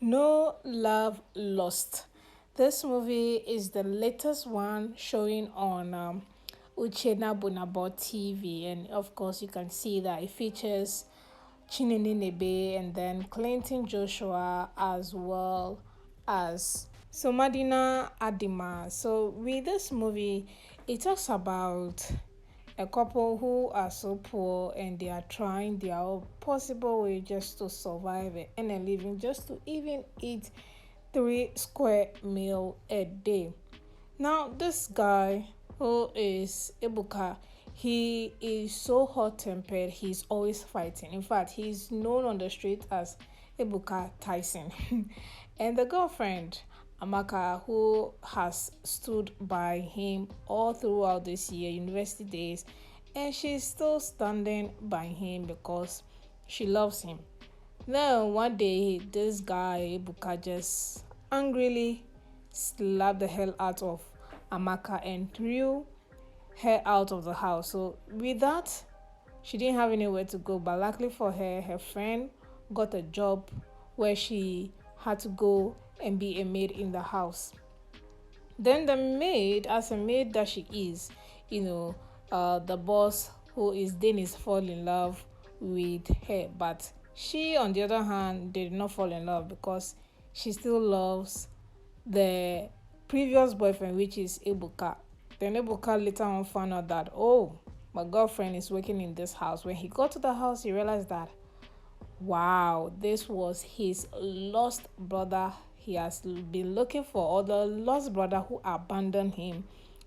No Love Lost. This movie is the latest one showing on Uchena Bonabo TV, and of course, you can see that it features NNEBE and then Clinton Joshua as well as Somadina Adima. So, with this movie, it talks about a couple who are so poor and they are trying their possible way just to survive and a living, just to even eat 3 square meal a day. Now this guy who is Ebuka, he is so hot-tempered, he's always fighting. In fact, he's known on the street as Ebuka Tyson. And the girlfriend Amaka, who has stood by him all throughout this year, university days, and she's still standing by him because she loves him. Then one day, this guy Ebuka just angrily slapped the hell out of Amaka and threw her out of the house. So with that, she didn't have anywhere to go. But luckily for her, her friend got a job where she had to go and be a maid in the house. Then the maid, as a maid that she is, the boss who is Dennis fall in love with her. But she, on the other hand, did not fall in love because she still loves the previous boyfriend, which is Ebuka. Then Ebuka later on found out that, oh, my girlfriend is working in this house. When he got to the house, he realized that, wow, this was his lost brother he has been looking for, or the lost brother who abandoned him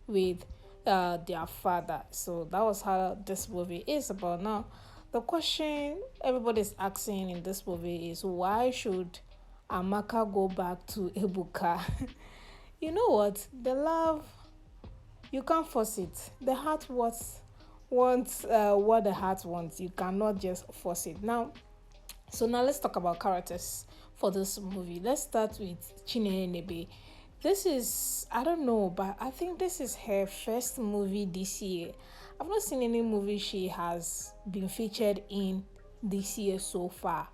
with their father. So that was how this movie is about. Now, the question everybody's asking in this movie is, why should Amaka go back to Ebuka? You know what? The love, you can't force it. The heart wants what the heart wants. You cannot just force it. Now let's talk about characters for this movie. Let's start with CHINENYE. This is, I don't know, but I think this is her first movie this year. I've not seen any movie she has been featured in this year so far.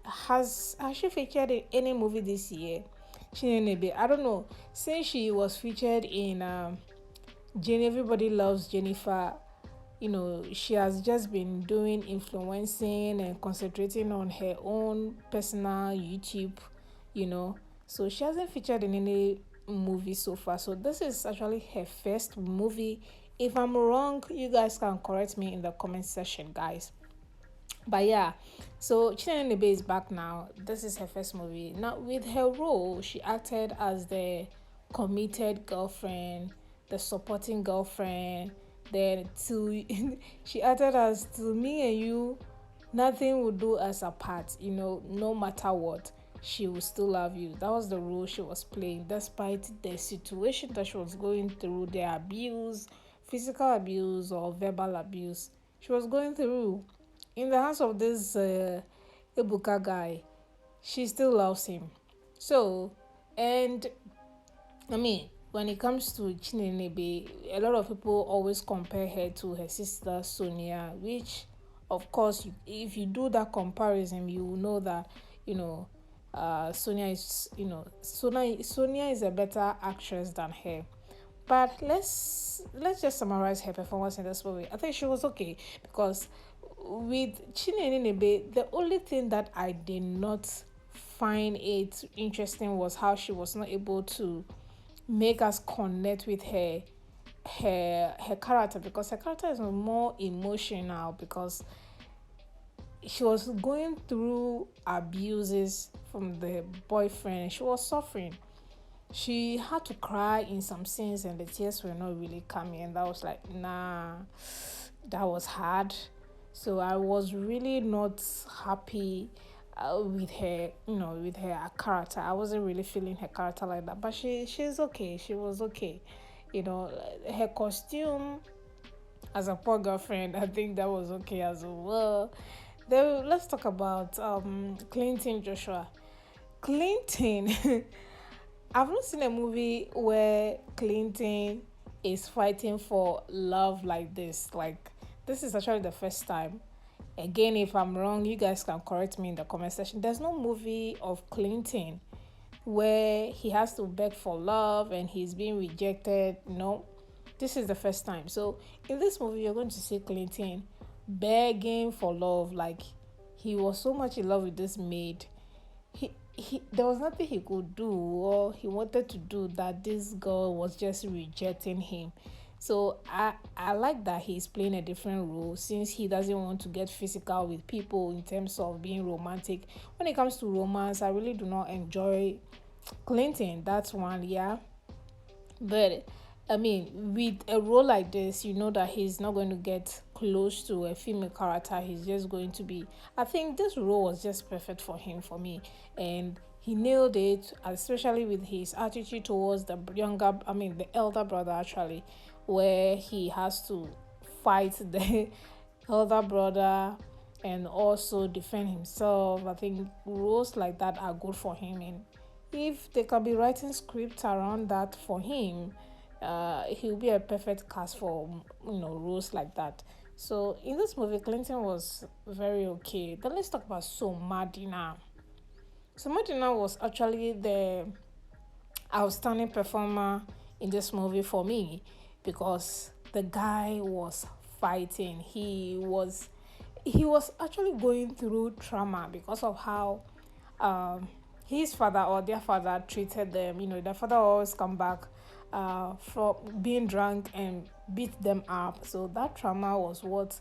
Has she featured in any movie this year? CHINENYE, I don't know. Since she was featured in Jenny, Everybody Loves Jennifer, she has just been doing influencing and concentrating on her own personal YouTube, so she hasn't featured in any movie so far. So this is actually her first movie. If I'm wrong, you guys can correct me in the comment section, guys. But yeah, so CHINENYE is back now. This is her first movie. Now, with her role, she acted as the committed girlfriend, the supporting girlfriend. Then to she acted as, to me and you, nothing will do us apart. No matter what, she will still love you. That was the role she was playing, despite the situation that she was going through, the abuse, physical abuse or verbal abuse she was going through in the hands of this Ebuka guy. She still loves him. So, and I mean, when it comes to CHINENYE, a lot of people always compare her to her sister Sonia, which, of course, if you do that comparison, you will know that, Sonia is, Sonia is a better actress than her. But let's just summarize her performance in this movie. I think she was okay because with CHINENYE, the only thing that I did not find it interesting was how she was not able to make us connect with her character, because her character is more emotional, because she was going through abuses from the boyfriend and she was suffering. She had to cry in some scenes and the tears were not really coming, and that was like, nah, that was hard. So I was really not happy with her, with her character. I wasn't really feeling her character like that. But she's okay. She was okay. Her costume as a poor girlfriend, I think that was okay as well. Then let's talk about Clinton Joshua. Clinton, I've not seen a movie where Clinton is fighting for love like this. Like, this is actually the first time Again, if I'm wrong, you guys can correct me in the comment section. There's no movie of Clinton where he has to beg for love and he's being rejected. No, this is the first time. So in this movie, you're going to see Clinton begging for love. Like, he was so much in love with this maid. He there was nothing he could do or he wanted to do that this girl was just rejecting him. So I like that he's playing a different role since he doesn't want to get physical with people in terms of being romantic. When it comes to romance, I really do not enjoy Clinton. That's one, yeah. But I mean, with a role like this, you know that he's not going to get close to a female character. He's just going to be. I think this role was just perfect for him, for me, and he nailed it, especially with his attitude towards the younger. I mean, the elder brother actually, where he has to fight the elder brother and also defend himself. I think roles like that are good for him, and if they can be writing scripts around that for him, he'll be a perfect cast for roles like that. So in this movie, Clinton was very okay. Then let's talk about Somadina. Somadina was actually the outstanding performer in this movie for me because the guy was fighting. He was actually going through trauma because of how his father or their father treated them. Their father always come back from being drunk and beat them up. So that trauma was what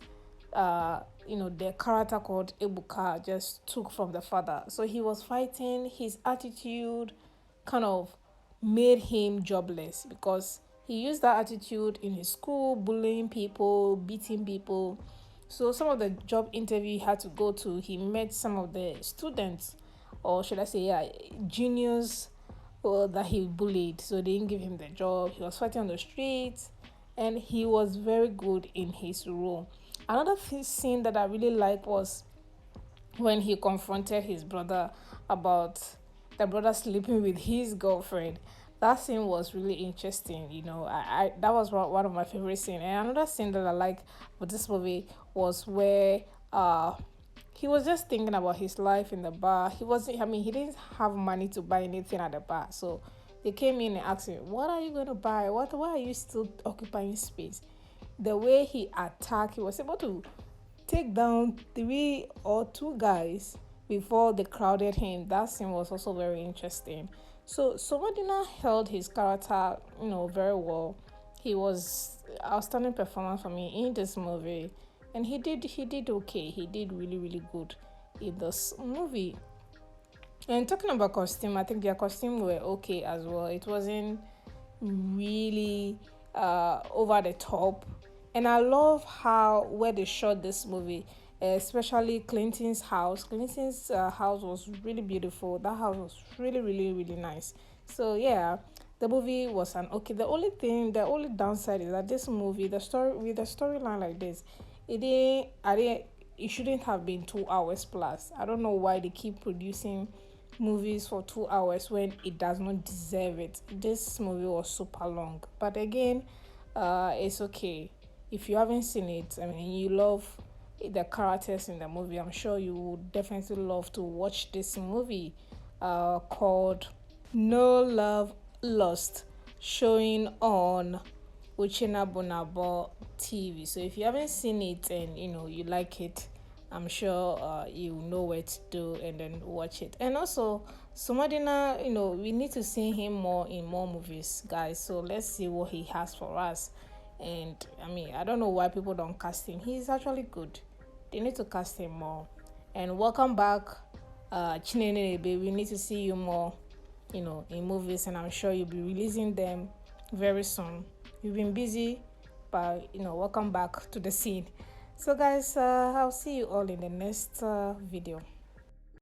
the character called Ebuka just took from the father. So he was fighting. His attitude kind of made him jobless because he used that attitude in his school, bullying people, beating people. So some of the job interview he had to go to, he met some of the students, or should I say, yeah, juniors that he bullied. So they didn't give him the job. He was fighting on the streets, and he was very good in his role. Another scene that I really liked was when he confronted his brother about the brother sleeping with his girlfriend. That scene was really interesting. I that was one of my favorite scenes. And another scene that I like with this movie was where he was just thinking about his life in the bar. He didn't have money to buy anything at the bar. So they came in and asked him, what are you going to buy? Why are you still occupying space? The way he attacked, he was able to take down 3 or 2 guys before they crowded him. That scene was also very interesting. So Somadina held his character, very well. He was outstanding performance for me in this movie, and he did okay. He did really, really good in this movie. And talking about costume, I think their costume were okay as well. It wasn't really over the top, and I love how where they shot this movie, especially Clinton's house. Clinton's house was really beautiful. That house was really, really, really nice. So yeah, the movie was an okay. The only downside is that this movie, the storyline like this, it shouldn't have been 2 hours plus. I don't know why they keep producing movies for 2 hours when it does not deserve it. This movie was super long, but again, it's okay. If you haven't seen it, I mean, you love the characters in the movie, I'm sure you would definitely love to watch this movie called No Love Lost, showing on Uchina Bonabo TV. So if you haven't seen it and you like it, I'm sure you know where to do and then watch it. And also Somadina, we need to see him more in more movies, guys. So let's see what he has for us. And I mean, I don't know why people don't cast him. He's actually good. They need to cast him more. And welcome back, CHINENYE. We need to see you more, in movies, and I'm sure you'll be releasing them very soon. You've been busy, but welcome back to the scene. So guys, I'll see you all in the next video.